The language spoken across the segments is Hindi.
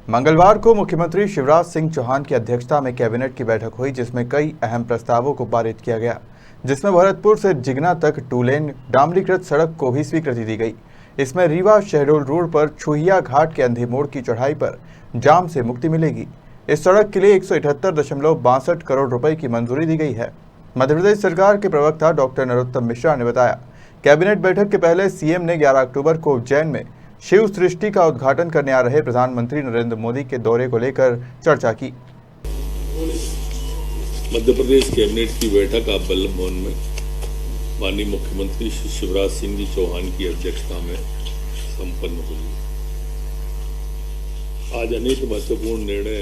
मंगलवार को मुख्यमंत्री शिवराज सिंह चौहान की अध्यक्षता में कैबिनेट की बैठक हुई, जिसमें कई अहम प्रस्तावों को पारित किया गया, जिसमें भरतपुर से जिगना तक 2 लेन डामरीकृत सड़क को भी स्वीकृति दी गई। इसमें रीवा शहडोल रोड पर छुहिया घाट के अंधे मोड़ की चढ़ाई पर जाम से मुक्ति मिलेगी। इस सड़क के लिए 178.62 करोड़ रुपए की मंजूरी दी गई है। मध्य प्रदेश सरकार के प्रवक्ता डॉक्टर नरोत्तम मिश्रा ने बताया, कैबिनेट बैठक के पहले सीएम ने 11 अक्टूबर को उज्जैन में शिव सृष्टि का उद्घाटन करने आ रहे प्रधानमंत्री नरेंद्र मोदी के दौरे को लेकर चर्चा की। मध्य प्रदेश कैबिनेट की बैठक आप बल्लभ भवन में माननीय मुख्यमंत्री श्री शिवराज सिंह जी चौहान की अध्यक्षता में संपन्न हुई। आज अनेक महत्वपूर्ण निर्णय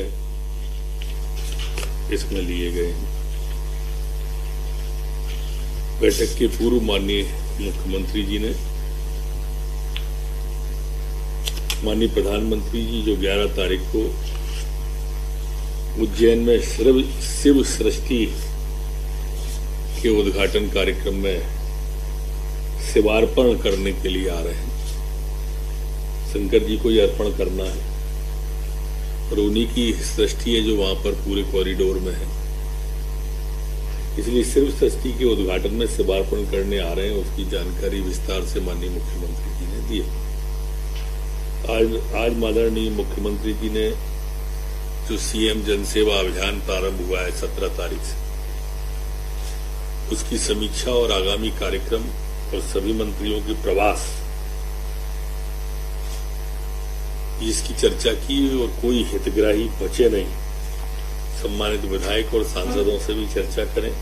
इसमें लिए गए हैं। बैठक के पूर्व माननीय मुख्यमंत्री जी ने माननीय प्रधानमंत्री जी जो 11 तारीख को उज्जैन में शिव सृष्टि के उद्घाटन कार्यक्रम में शिवार्पण करने के लिए आ रहे हैं। शंकर जी को ये अर्पण करना है और उन्हीं की सृष्टि है जो वहां पर पूरे कॉरिडोर में है, इसलिए शिव सृष्टि के उद्घाटन में शिवार्पण करने आ रहे हैं। उसकी जानकारी विस्तार से माननीय मुख्यमंत्री जी ने दी है। आज माननीय मुख्यमंत्री जी ने जो सीएम जनसेवा अभियान प्रारंभ हुआ है 17 तारीख से, उसकी समीक्षा और आगामी कार्यक्रम और सभी मंत्रियों के प्रवास, इसकी चर्चा की और कोई हितग्राही बचे नहीं। सम्मानित विधायक और सांसदों से भी चर्चा करें,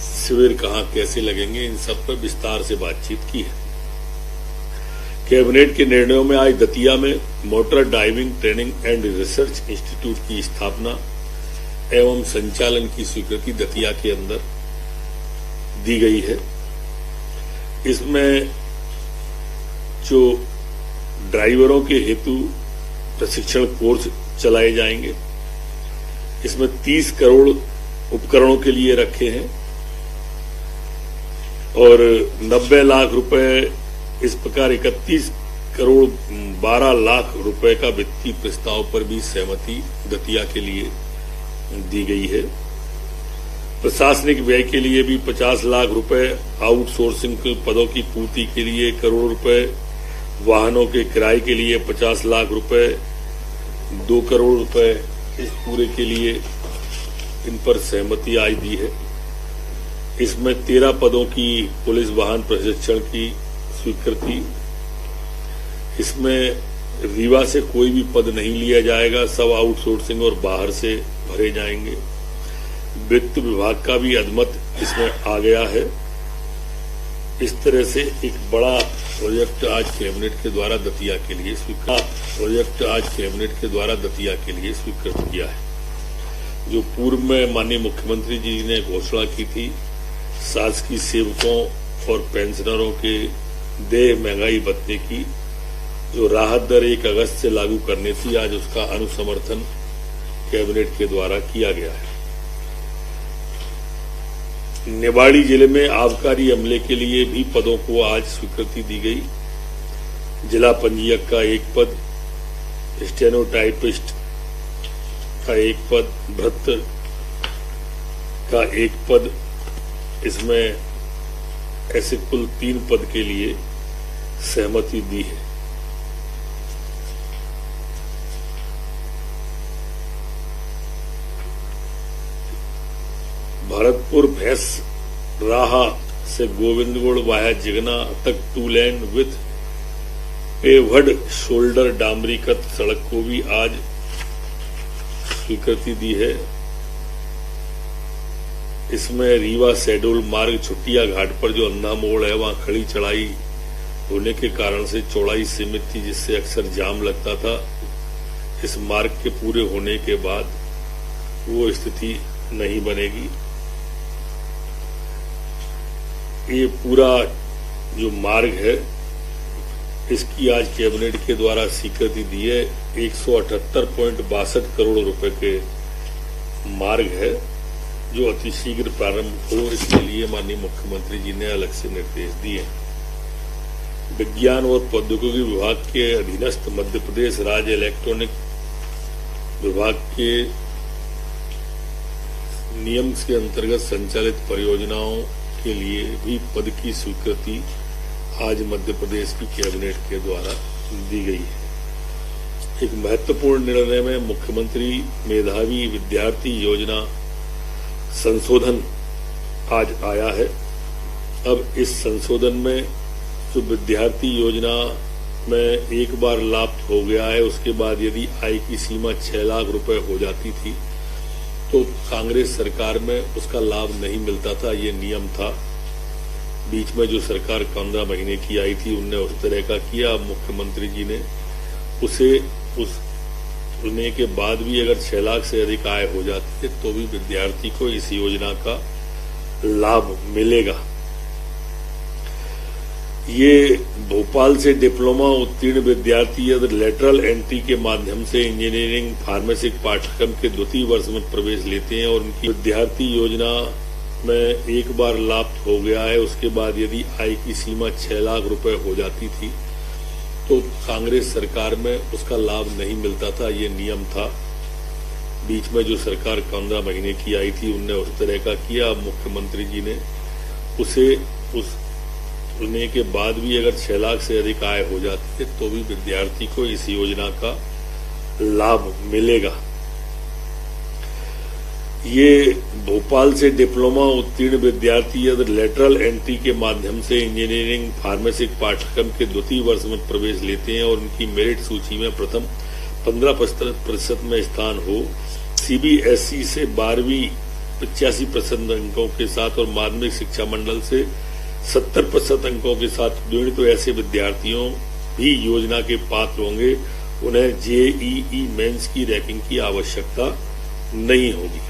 शिविर कहां कैसे लगेंगे, इन सब पर विस्तार से बातचीत की है। कैबिनेट के निर्णयों में आज दतिया में motor driving training and research institute की स्थापना एवं संचालन की स्वीकृति दतिया के अंदर दी गई है। इसमें जो ड्राइवरों के हेतु प्रशिक्षण कोर्स चलाए जाएंगे, इसमें 30 करोड़ उपकरणों के लिए रखे हैं और 90 लाख रुपए, इस प्रकार 31 करोड़ 12 लाख रुपए का वित्तीय प्रस्ताव पर भी सहमति दतिया के लिए दी गई है। प्रशासनिक व्यय के लिए भी 50 लाख रुपए, आउटसोर्सिंग के पदों की पूर्ति के लिए 1 करोड़ रुपए, वाहनों के किराए के लिए 50 लाख रुपए, 2 करोड़ रुपए, इस पूरे के लिए इन पर सहमति आज दी है। इसमें 13 पदों की पुलिस वाहन प्रशिक्षण की स्वीकृति। इसमें रीवा से कोई भी पद नहीं लिया जाएगा, सब आउटसोर्सिंग और बाहर से भरे जाएंगे। वित्त विभाग का भी अनुमत इसमें आ गया है। इस तरह से एक बड़ा प्रोजेक्ट आज कैबिनेट के द्वारा दतिया के लिए स्वीकृत किया है। जो पूर्व में माननीय मुख्यमंत्री जी ने घोषणा की थी, शासकीय सेवकों और पेंशनरों के देय महंगाई भत्ते की जो राहत दर 1 अगस्त से लागू करनी थी, आज उसका अनुसमर्थन कैबिनेट के द्वारा किया गया है। निवाड़ी जिले में आबकारी अमले के लिए भी पदों को आज स्वीकृति दी गई। जिला पंजीयक का 1 पद, स्टेनोटाइपिस्ट का 1 पद, भृत्य का 1 पद, इसमें ऐसे कुल 3 पद के लिए सहमति दी है। भरतपुर भैंस राहा से गोविंदगढ़ वाया जिगना तक 2 लेन विथ पेवर्ड शोल्डर डामरीकृत सड़क को भी आज स्वीकृति दी है। इसमें रीवा शहडोल मार्ग छुटिया घाट पर जो अंधा मोड़ है, वहां खड़ी चढ़ाई होने के कारण से चौड़ाई सीमित थी, जिससे अक्सर जाम लगता था। इस मार्ग के पूरे होने के बाद वो स्थिति नहीं बनेगी। ये पूरा जो मार्ग है, इसकी आज कैबिनेट के द्वारा स्वीकृति दी है। 178.62 करोड़ रुपए के मार्ग है जो अतिशीघ्र प्रारंभ हो, इसके लिए माननीय मुख्यमंत्री जी ने अलग से निर्देश दिए। विज्ञान और प्रौद्योगिकी विभाग के अधीनस्थ मध्य प्रदेश राज्य इलेक्ट्रॉनिक विभाग के नियम के अंतर्गत संचालित परियोजनाओं के लिए भी पद की स्वीकृति आज मध्य प्रदेश की कैबिनेट के द्वारा दी गई है। एक महत्वपूर्ण निर्णय में मुख्यमंत्री मेधावी विद्यार्थी योजना संशोधन आज आया है। अब इस संशोधन में जो विद्यार्थी योजना में एक बार लाभ हो गया है, उसके बाद यदि आय की सीमा 6 लाख रुपए हो जाती थी तो कांग्रेस सरकार में उसका लाभ नहीं मिलता था, ये नियम था। बीच में जो सरकार 15 महीने की आई थी उनने उस तरह का किया। मुख्यमंत्री जी ने उसे होने के बाद भी अगर 6 लाख से अधिक आय हो जाती है तो भी विद्यार्थी को इस योजना का लाभ मिलेगा। ये भोपाल से डिप्लोमा उत्तीर्ण विद्यार्थी यदि लेटरल एंट्री के माध्यम से इंजीनियरिंग फार्मेसिक पाठ्यक्रम के द्वितीय वर्ष में प्रवेश लेते हैं और उनकी विद्यार्थी योजना में एक बार लाभ हो गया है, उसके बाद यदि आय की सीमा 6 लाख रुपए हो जाती थी तो कांग्रेस सरकार में उसका लाभ नहीं मिलता था, ये नियम था। बीच में जो सरकार 15 महीने की आई थी उनने उस तरह का किया। मुख्यमंत्री जी ने उसे होने के बाद भी अगर 6 लाख से अधिक आय हो जाती है तो भी विद्यार्थी को इस योजना का लाभ मिलेगा। ये भोपाल से डिप्लोमा उत्तीर्ण विद्यार्थी यदि लेटरल एंट्री के माध्यम से इंजीनियरिंग फार्मेसिक पाठ्यक्रम के द्वितीय वर्ष में प्रवेश लेते हैं और उनकी मेरिट सूची में प्रथम 15% में स्थान हो, सीबीएसई से 12वीं 85% अंकों के साथ और माध्यमिक शिक्षा मंडल से 70% अंकों के साथ उत्तीर्ण, तो ऐसे विद्यार्थियों भी योजना के पात्र होंगे। उन्हें जेईई मेंस की रैंकिंग की आवश्यकता नहीं होगी।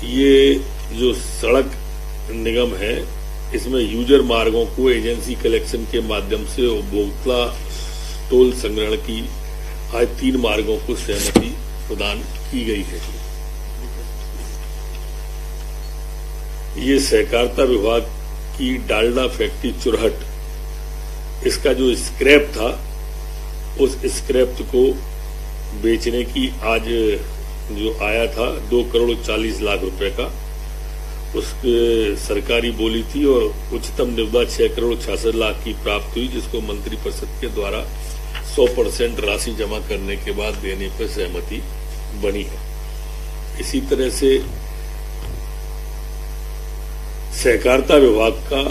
ये जो सड़क निगम है इसमें यूजर मार्गों को एजेंसी कलेक्शन के माध्यम से उपभोक्ता टोल संग्रहण की आज 3 मार्गों को सहमति प्रदान की गई है। ये सहकारिता विभाग की डालडा फैक्ट्री चुरहट, इसका जो स्क्रैप था उस स्क्रैप को बेचने की आज जो आया था 2,40,00,000 रुपए का, उसके सरकारी बोली थी और उच्चतम निविदा 6,66,00,000 की प्राप्त हुई, जिसको मंत्रिपरिषद के द्वारा 100% राशि जमा करने के बाद देने पर सहमति बनी है। इसी तरह से सहकारिता विभाग का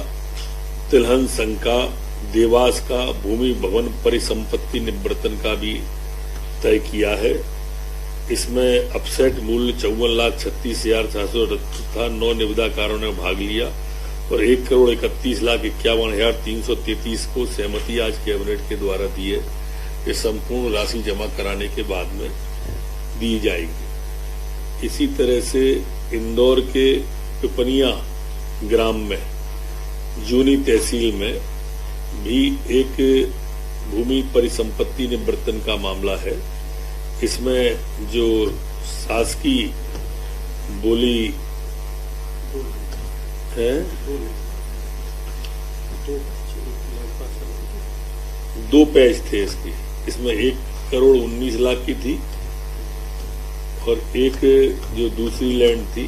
तिलहन संघ का, देवास का भूमि भवन परिसंपत्ति निवर्तन का भी तय किया है। इसमें अपसेट मूल्य 54,36,400 था। 9 निविदाकारों ने भाग लिया और 1,31,51,333 को सहमति आज कैबिनेट के द्वारा दी है। ये संपूर्ण राशि जमा कराने के बाद में दी जाएगी। इसी तरह से इंदौर के पिपनिया ग्राम में जूनी तहसील में भी एक भूमि परिसंपत्ति निवर्तन का मामला है। इसमें जो शासकीय बोली है 2 पेज थे इसकी, इसमें 1,19,00,000 की थी और एक जो दूसरी लैंड थी